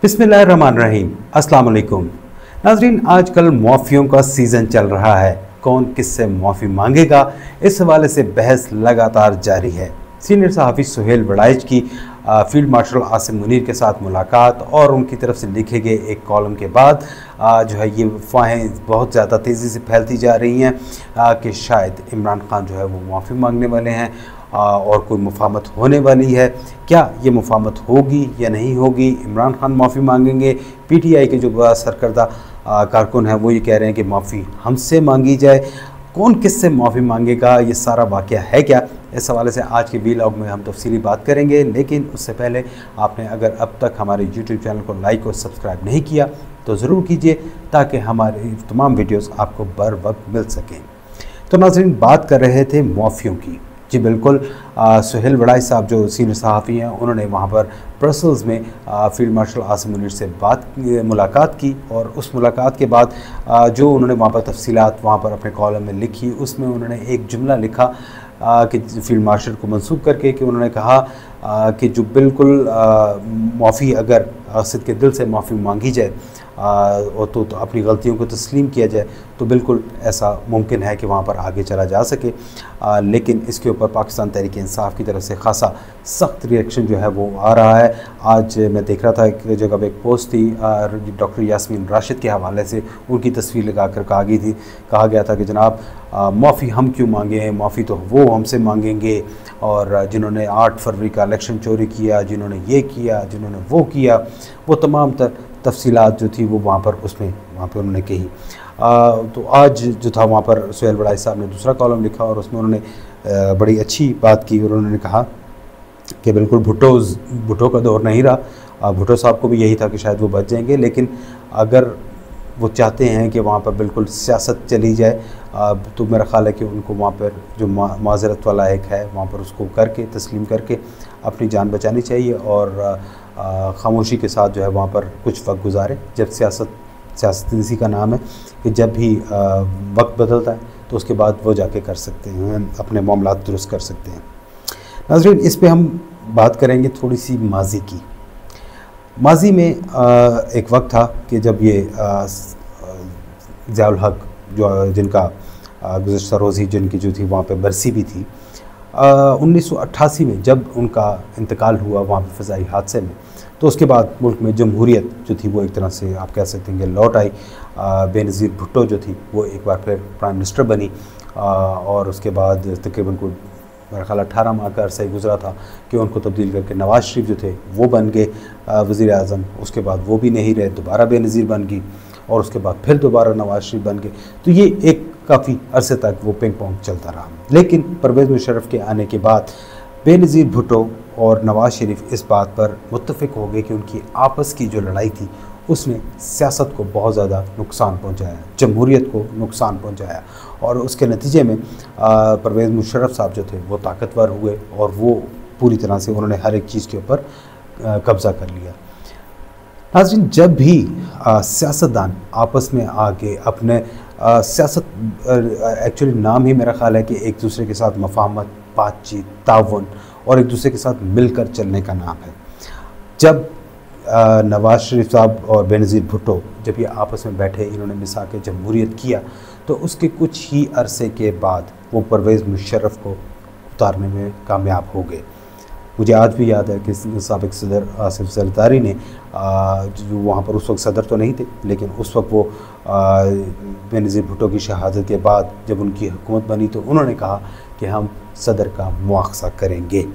बिस्मिल्लाहिर्रहमानिर्रहीम, अस्सलाम वालेकुम। नाज़रीन, आजकल माफ़ियों का सीज़न चल रहा है। कौन किससे माफ़ी मांगेगा, इस हवाले से बहस लगातार जारी है। सीनियर सहाफ़ी सुहेल वड़ाइच की फील्ड मार्शल आसिम मुनीर के साथ मुलाकात और उनकी तरफ से लिखे गए एक कॉलम के बाद जो है ये अफवाहें बहुत ज़्यादा तेज़ी से फैलती जा रही हैं कि शायद इमरान खान जो है वो माफ़ी मांगने वाले हैं और कोई मुफाहमत होने वाली है। क्या ये मुफाहमत होगी या नहीं होगी? इमरान खान माफ़ी मांगेंगे? पीटीआई के जो सरकर्दा कारकुन हैं वो ये कह रहे हैं कि माफ़ी हमसे मांगी जाए। कौन किससे माफ़ी मांगेगा, ये सारा वाक़या है क्या? इस हवाले से आज के वीलॉग में हम तफसीली बात करेंगे। लेकिन उससे पहले आपने अगर अब तक हमारे यूट्यूब चैनल को लाइक और सब्सक्राइब नहीं किया तो ज़रूर कीजिए, ताकि हमारी तमाम वीडियोस आपको बर वक्त मिल सकें। तो नाज़रीन, बात कर रहे थे माफ़ियों की। जी बिल्कुल, सुहेल वड़ाइच साहब जो सीनियर सहाफ़ी हैं, उन्होंने वहाँ पर ब्रसल्स में फील्ड मार्शल आसिम मुनीर से मुलाकात की और उस मुलाकात के बाद जो उन्होंने वहाँ पर तफसीलात वहाँ पर अपने कॉलम में लिखी, उसमें उन्होंने एक जुमला लिखा कि फील्ड मार्शल को मंसूब करके कि उन्होंने कहा कि जो बिल्कुल माफ़ी अगर सिद्क़ के दिल से माफ़ी मांगी जाए और तो अपनी गलतियों को तस्लीम किया जाए तो बिल्कुल ऐसा मुमकिन है कि वहाँ पर आगे चला जा सके। लेकिन इसके ऊपर पाकिस्तान तहरीक इंसाफ की तरफ से खासा सख्त रिएक्शन जो है वो आ रहा है। आज मैं देख रहा था एक जगह पर एक पोस्ट थी डॉक्टर यास्मीन राशिद के हवाले से, उनकी तस्वीर लगा कर कहा गया था कि जनाब माफ़ी हम क्यों मांगें, माफ़ी तो वो हमसे मांगेंगे, और जिन्होंने 8 फरवरी का इलेक्शन चोरी किया, जिन्होंने ये किया, जिन्होंने वो किया, वो तमाम तफसीलात जो थी वो वहाँ पर उन्होंने कही। तो आज जो था वहाँ पर सुहेल वड़ाइच साहब ने दूसरा कॉलम लिखा और उसमें उन्होंने बड़ी अच्छी बात की और उन्होंने कहा कि बिल्कुल भुट्टो का दौर नहीं रहा। भुट्टो साहब को भी यही था कि शायद वो बच जाएंगे, लेकिन अगर वो चाहते हैं कि वहाँ पर बिल्कुल सियासत चली जाए तो मेरा ख़्याल है कि उनको वहाँ पर जो माज़रत वाला एक है वहाँ पर उसको करके तस्लीम करके अपनी जान बचानी चाहिए और ख़ामोशी के साथ जो है वहाँ पर कुछ वक्त गुजारे। जब सियासत इसी का नाम है कि जब भी वक्त बदलता है तो उसके बाद वो जाके कर सकते हैं, अपने मामलात दुरुस्त कर सकते हैं। नाज़रीन, इस पे हम बात करेंगे थोड़ी सी माजी की। माजी में एक वक्त था कि जब ये ज़ियाउल हक जो जिनका गुज़श्ता रोज़ जिनकी जो थी वहाँ पे बरसी भी थी, 1988 में जब उनका इंतकाल हुआ वहाँ पे फ़ज़ाई हादसे में, तो उसके बाद मुल्क में जमहूरियत जो थी वो एक तरह से आप कह सकते हैं कि लौट आई। बेनज़ीर भुट्टो जो थी वो एक बार फिर प्राइम मिनिस्टर बनी और उसके बाद तकरीबन को मेरा ख्याल 18 माह का अरसा ही गुजरा था कि उनको तब्दील करके नवाज़ शरीफ जो थे वो बन गए वज़ीर आज़म। उसके बाद वो भी नहीं रहे, दोबारा बेनज़ीर बन गई और उसके बाद फिर दोबारा नवाज़ शरीफ बन गए। तो ये एक काफ़ी अरसे तक वो पिंग पोंग चलता रहा। लेकिन परवेज़ मुशर्रफ के आने के बाद बेनज़ीर भुट्टो और नवाज़ शरीफ इस बात पर मुत्तफ़िक हो गए कि उनकी आपस की जो लड़ाई थी उसने सियासत को बहुत ज़्यादा नुकसान पहुंचाया, जमहूरियत को नुकसान पहुंचाया और उसके नतीजे में परवेज़ मुशर्रफ साहब जो थे वो ताकतवर हुए और वो पूरी तरह से उन्होंने हर एक चीज़ के ऊपर कब्ज़ा कर लिया। नाज़रीन, जब भी सियासतदान आपस में आके अपने सियासत एक्चुअली नाम ही मेरा ख़्याल है कि एक दूसरे के साथ मफाहमत, बातचीत, ताउन और एक दूसरे के साथ मिलकर चलने का नाम है। जब नवाज़ शरीफ साहब और बेनज़ीर भुट्टो जब ये आपस में बैठे, इन्होंने मिसा के जमहूरियत किया, तो उसके कुछ ही अरसे के बाद वो परवेज़ मुशर्रफ को उतारने में कामयाब हो गए। मुझे आज भी याद है कि साबिक़ सदर आसिफ ज़रदारी ने जो वहाँ पर उस वक्त सदर तो नहीं थे, लेकिन उस वक्त वो बेनज़ीर भुट्टो की शहादत के बाद जब उनकी हुकूमत बनी तो उन्होंने कहा कि हम सदर का मुआख़ज़ा करेंगे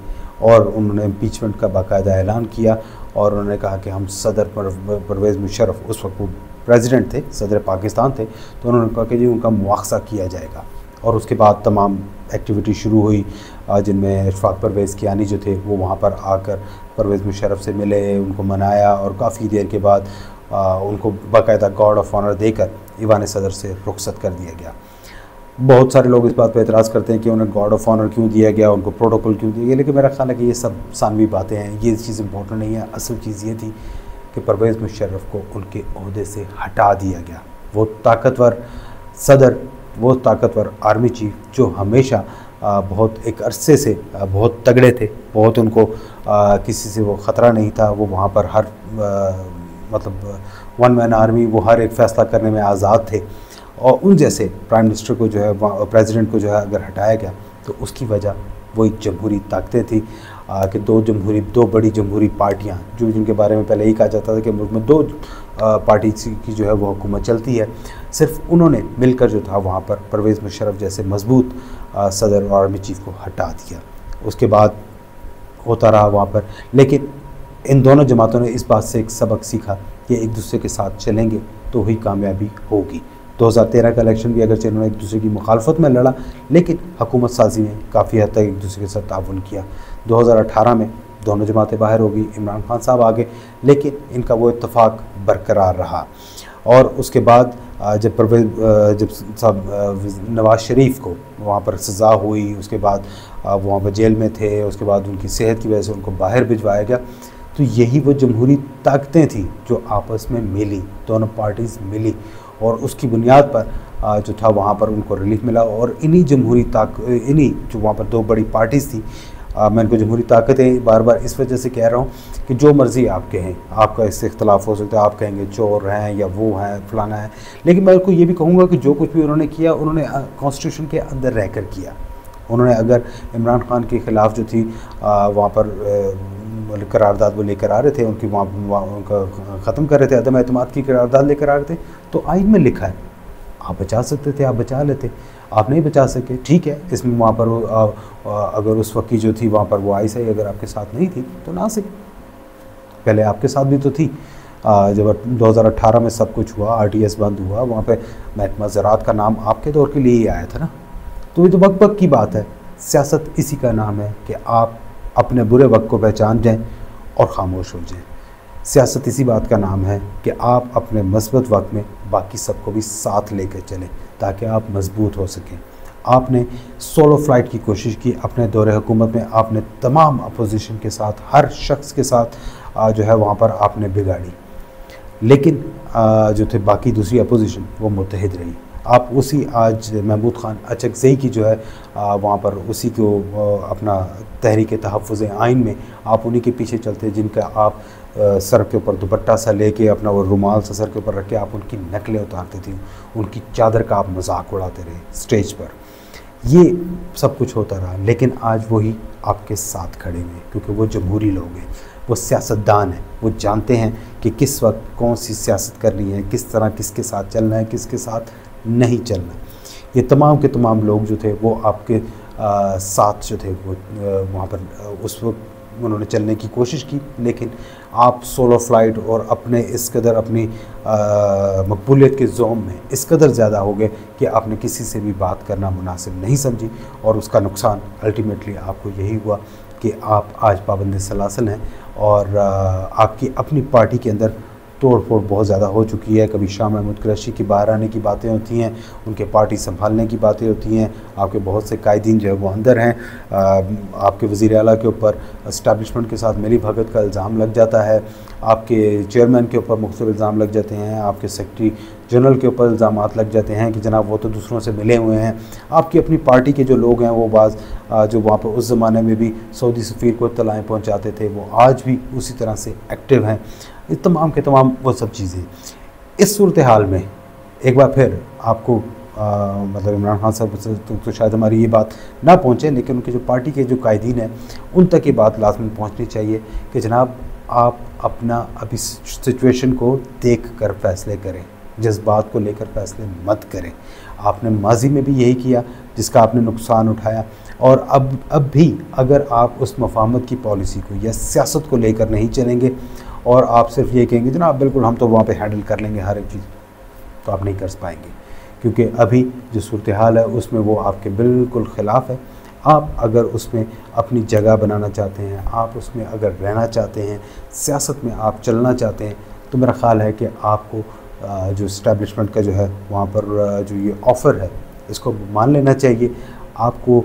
और उन्होंने इम्पीचमेंट का बाकायदा ऐलान किया और उन्होंने कहा कि हम सदर परवेज़ मुशर्रफ, उस वक्त वो प्रेसिडेंट थे, सदर पाकिस्तान थे, तो उन्होंने कहा कि जी उनका मुआख़ज़ा किया जाएगा। और उसके बाद तमाम एक्टिविटी शुरू हुई जिनमें इशफ़ाक़ परवेज़ कियानी जो थे वो वहाँ पर आकर परवेज़ मुशर्रफ से मिले, उनको मनाया और काफ़ी देर के बाद उनको बाकायदा गार्ड ऑफ ऑनर देकर ईवान सदर से रुखसत कर दिया गया। बहुत सारे लोग इस बात पर एतराज़ करते हैं कि उन्हें गार्ड ऑफ ऑनर क्यों दिया गया, उनको प्रोटोकॉल क्यों दिया गया, लेकिन मेरा ख़्याल है कि ये सब सानवी बातें हैं, ये चीज़ इंपॉर्टेंट नहीं है। असल चीज़ ये थी कि परवेज़ मुशर्रफ को उनके ओहदे से हटा दिया गया। वो ताकतवर सदर, वो ताकतवर आर्मी चीफ जो हमेशा बहुत एक अरसे से बहुत तगड़े थे, बहुत उनको किसी से वो ख़तरा नहीं था, वो वहाँ पर हर मतलब वन मैन आर्मी, वो हर एक फ़ैसला करने में आज़ाद थे। और उन जैसे प्राइम मिनिस्टर को जो है, प्रेसिडेंट को जो है अगर हटाया गया तो उसकी वजह वही जमहूरी ताकतें थी कि दो बड़ी जमहूरी पार्टियाँ, जो जिनके बारे में पहले ही कहा जाता था कि मुल्क में दो पार्टी की जो है वो हुकूमत चलती है, सिर्फ उन्होंने मिलकर जो था वहाँ पर परवेज़ मुशर्रफ जैसे मजबूत सदर और आर्मी चीफ को हटा दिया। उसके बाद होता रहा वहाँ पर, लेकिन इन दोनों जमातों ने इस बात से एक सबक सीखा कि एक दूसरे के साथ चलेंगे तो ही कामयाबी होगी। 2013 का इलेक्शन भी अगरचे इन्होंने एक दूसरे की मुखालफत में लड़ा, लेकिन हुकूमत साजी में काफ़ी हद तक एक दूसरे के साथ ताउन किया। 2018 में दोनों जमातें बाहर हो गई, इमरान खान साहब आ गए, लेकिन इनका वो इत्तफाक बरकरार रहा। और उसके बाद जब नवाज़ शरीफ को वहाँ पर सज़ा हुई, उसके बाद वहाँ पर जेल में थे, उसके बाद उनकी सेहत की वजह से उनको बाहर भिजवाया गया, तो यही वो जमहूरी ताकतें थी जो आपस में मिली, दोनों पार्टीज़ मिली, और उसकी बुनियाद पर जो था वहाँ पर उनको रिलीफ मिला। और इन्हीं जो वहाँ पर दो बड़ी पार्टीज़ थी, मैं इनको जमहूरी ताकतें बार बार इस वजह से कह रहा हूँ कि जो मर्ज़ी आपके हैं, आपका इससे इख्तलाफ हो सकता है, आप कहेंगे चोर हैं या वो हैं फलाना है, लेकिन मैं उनको ये भी कहूँगा कि जो कुछ भी उन्होंने किया, उन्होंने कॉन्स्टिट्यूशन के अंदर रहकर किया। उन्होंने अगर इमरान खान के ख़िलाफ़ जो थी वहाँ पर करारदाद वो लेकर आ रहे थे, उनकी वहाँ उनका ख़त्म कर रहे थे, अदम एतमाद की करारदाद लेकर आ रहे थे, तो आइन में लिखा है आप बचा सकते थे, आप बचा लेते, आप नहीं बचा सके, ठीक है। इसमें वहाँ पर अगर उस वक्त की जो थी वहाँ पर वो ISI अगर आपके साथ नहीं थी तो ना सके, पहले आपके साथ भी तो थी। जब 2018 में सब कुछ हुआ, RTS बंद हुआ, वहाँ पे महकमा ज़राअत का नाम आपके दौर के लिए ही आया था ना। तो ये तो वक्त की बात है। सियासत इसी का नाम है कि आप अपने बुरे वक्त को पहचान जाएं और ख़ामोश हो जाएं। सियासत इसी बात का नाम है कि आप अपने मस्बत वक्त में बाकी सबको भी साथ लेकर चलें ताकि आप मजबूत हो सकें। आपने सोलो फ्लाइट की कोशिश की अपने दौरे हुकूमत में, आपने तमाम अपोजिशन के साथ, हर शख्स के साथ जो है वहाँ पर आपने बिगाड़ी, लेकिन जो थे बाकी दूसरी अपोजिशन वो मुत्तहिद रही। आप उसी आज महमूद खान अचकज़ई की जो है वहाँ पर उसी को अपना तहरीक तहफ़्फ़ुज़ आइन में आप उन्हीं के पीछे चलते, जिनका आप सर के ऊपर दुपट्टा सा लेके अपना वो रुमाल सा सर के ऊपर रख के आप उनकी नकलें उतारते थे, उनकी चादर का आप मजाक उड़ाते रहे स्टेज पर। ये सब कुछ होता रहा, लेकिन आज वही आपके साथ खड़े हुए, क्योंकि वो जमहूरी लोग हैं, वो सियासतदान हैं, वो जानते हैं कि किस वक्त कौन सी सियासत करनी है, किस तरह किसके साथ चलना है, किसके साथ नहीं चलना। ये तमाम के तमाम लोग जो थे वो आपके साथ जो थे वो वहाँ पर उस वक्त उन्होंने चलने की कोशिश की, लेकिन आप सोलो फ्लाइट और अपने इस कदर अपनी मकबूलियत के ज़ोम में इस कदर ज़्यादा हो गए कि आपने किसी से भी बात करना मुनासिब नहीं समझी, और उसका नुकसान अल्टीमेटली आपको यही हुआ कि आप आज पाबंद सलासल हैं और आपकी अपनी पार्टी के अंदर तोड़ फोड़ बहुत ज़्यादा हो चुकी है। कभी शाह महमूद कुरैशी की बाहर आने की बातें होती हैं, उनके पार्टी संभालने की बातें होती हैं, आपके बहुत से कायदीन जो है वो अंदर हैं, आपके वज़ीर आला के ऊपर इस्टेब्लिशमेंट के साथ मिली भगत का इल्ज़ाम लग जाता है, आपके चेयरमैन के ऊपर मुख्तलिफ इल्ज़ाम लग जाते हैं, आपके सेक्रेटरी जनरल के ऊपर इल्ज़ाम लग जाते हैं कि जनाब वो तो दूसरों से मिले हुए हैं। आपकी अपनी पार्टी के जो लोग हैं वो बाज़ जो वहाँ पर उस ज़माने में भी सऊदी सफ़ीर को इत्तलाएँ पहुँचाते थे, वो आज भी उसी तरह से एक्टिव हैं। ये तमाम के तमाम वो सब चीज़ें। इस सूरत हाल में एक बार फिर आपको मतलब इमरान खान साहब तो शायद हमारी ये बात ना पहुँचे, लेकिन उनके जो पार्टी के जो कायदीन हैं उन तक ये बात लाजमी पहुँचनी चाहिए कि जनाब आप अपना अभी सिचुएशन को देख कर फैसले करें, जज्बात को लेकर फैसले मत करें। आपने माजी में भी यही किया जिसका आपने नुकसान उठाया, और अब भी अगर आप उस मफाहमत की पॉलिसी को या सियासत को लेकर नहीं चलेंगे और आप सिर्फ ये कहेंगे जनाब बिल्कुल हम तो वहाँ पे हैंडल कर लेंगे हर एक चीज़, तो आप नहीं कर पाएंगे, क्योंकि अभी जो सूरत हाल है उसमें वो आपके बिल्कुल ख़िलाफ़ है। आप अगर उसमें अपनी जगह बनाना चाहते हैं, आप उसमें अगर रहना चाहते हैं, सियासत में आप चलना चाहते हैं, तो मेरा ख़्याल है कि आपको जो इस्टेब्लिशमेंट का जो है वहाँ पर जो ये ऑफ़र है इसको मान लेना चाहिए। आपको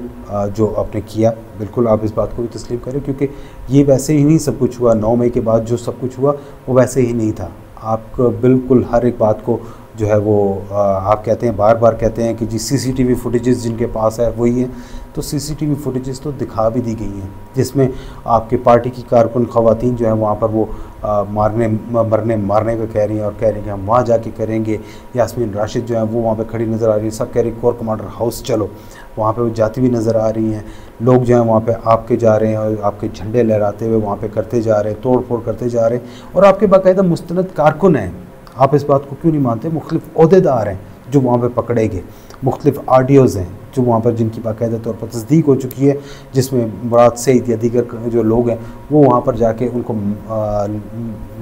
जो आपने किया बिल्कुल आप इस बात को भी तस्लीम करें, क्योंकि ये वैसे ही नहीं सब कुछ हुआ। 9 मई के बाद जो सब कुछ हुआ वो वैसे ही नहीं था। आपको बिल्कुल हर एक बात को जो है वो आप कहते हैं, बार बार कहते हैं कि जी सीसीटीवी फुटेजेस जिनके पास है वही है, तो सीसीटीवी फुटेजेस तो दिखा भी दी गई हैं जिसमें आपके पार्टी की कारकुन ख़वातीन जो है वहाँ पर वो मारने का कह रही हैं और कह रही हैं कि हम वहाँ जाके करेंगे। यास्मीन राशिद जो है वो वहाँ पे खड़ी नज़र आ रही है, सब कह रही कोर कमांडर हाउस चलो, वहाँ पे वो जाती हुई नज़र आ रही हैं। लोग जो हैं वहाँ पे आपके जा रहे हैं और आपके झंडे लहराते हुए वहाँ पे करते जा रहे हैं, तोड़ फोड़ करते जा रहे हैं, और आपके बाकायदा मुस्तनद कारकुन हैं। आप इस बात को क्यों नहीं मानते? मुख्तलिफ ओहदेदार हैं जो वहाँ पे पकड़े गए, मुख्तलिफ आरडीओज़ हैं जो वहाँ पर जिनकी बाकायदा तौर पर तस्दीक हो चुकी है, जिसमें मुराद सईद या दीगर जो लोग हैं वो वहाँ पर जाके उनको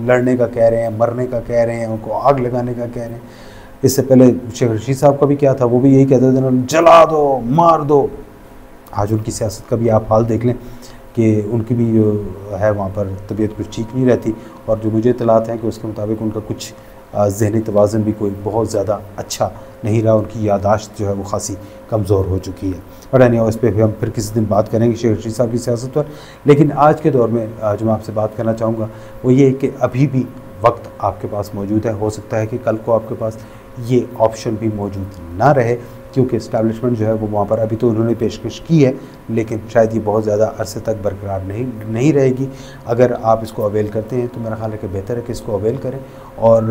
लड़ने का कह रहे हैं, मरने का कह रहे हैं, उनको आग लगाने का कह रहे हैं। इससे पहले शेख रशीद साहब का भी क्या था, वो भी यही कहते थे जला दो, मार दो। आज उनकी सियासत का भी आप हाल देख लें कि उनकी भी जो है वहाँ पर तबीयत कुछ ठीक नहीं रहती, और जो मुझे इत्तलात हैं कि उसके मुताबिक उनका कुछ ज़हनी तवाज़ुन भी कोई बहुत ज़्यादा अच्छा नहीं रहा, उनकी यादाश्त जो है वो खासी कमज़ोर हो चुकी है। और नहीं, इस पर हम फिर किसी दिन बात करेंगे शेख रशीद साहब की सियासत पर। लेकिन आज के दौर में जो मैं आपसे बात करना चाहूँगा वो ये है कि अभी भी वक्त आपके पास मौजूद है। हो सकता है कि कल को आपके पास ये ऑप्शन भी मौजूद ना रहे, क्योंकि इस्टेब्लिशमेंट जो है वो वहाँ पर अभी तो उन्होंने पेशकश की है, लेकिन शायद ये बहुत ज़्यादा अरसे तक बरकरार नहीं रहेगी। अगर आप इसको अवेल करते हैं तो मेरा ख्याल है कि बेहतर है कि इसको अवेल करें और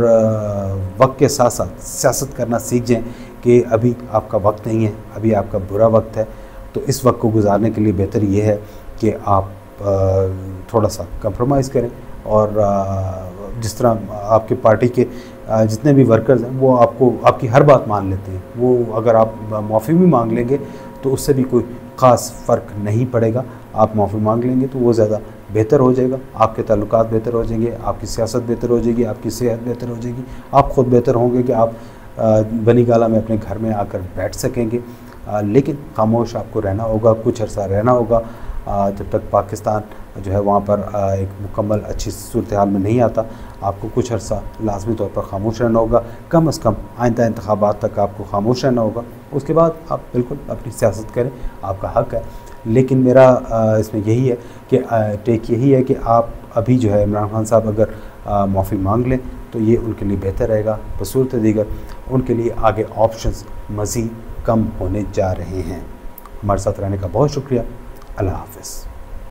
वक्त के साथ साथ सियासत करना सीख जाएं कि अभी आपका वक्त नहीं है, अभी आपका बुरा वक्त है। तो इस वक्त को गुजारने के लिए बेहतर ये है कि आप थोड़ा सा कंप्रोमाइज़ करें, और जिस तरह आपके पार्टी के जितने भी वर्कर्स हैं वो आपकी हर बात मान लेते हैं, वो अगर आप माफ़ी भी मांग लेंगे तो उससे भी कोई ख़ास फ़र्क नहीं पड़ेगा। आप माफ़ी मांग लेंगे तो वो ज़्यादा बेहतर हो जाएगा, आपके ताल्लुकात बेहतर हो जाएंगे, आपकी सियासत बेहतर हो जाएगी, आपकी सेहत बेहतर हो जाएगी, आप ख़ुद बेहतर होंगे कि आप बनी गाला में अपने घर में आकर बैठ सकेंगे। लेकिन खामोश आपको रहना होगा, कुछ अर्सा रहना होगा, जब तक पाकिस्तान जो है वहाँ पर एक मुकम्मल अच्छी सूरत हाल में नहीं आता। आपको कुछ अर्सा लाजमी तौर पर खामोश रहना होगा, कम अज़ कम आइंदा इंतखाबात तक आपको खामोश रहना होगा। उसके बाद आप बिल्कुल अपनी सियासत करें, आपका हक़ है। लेकिन मेरा इसमें यही है कि टेक यही है कि आप अभी जो है इमरान खान साहब अगर माफ़ी मांग लें तो ये उनके लिए बेहतर रहेगा। बसूरत दीगर उनके लिए आगे ऑप्शंस मज़ीद कम होने जा रहे हैं। हमारे साथ रहने का बहुत शुक्रिया। अल्लाह हाफ़िज़।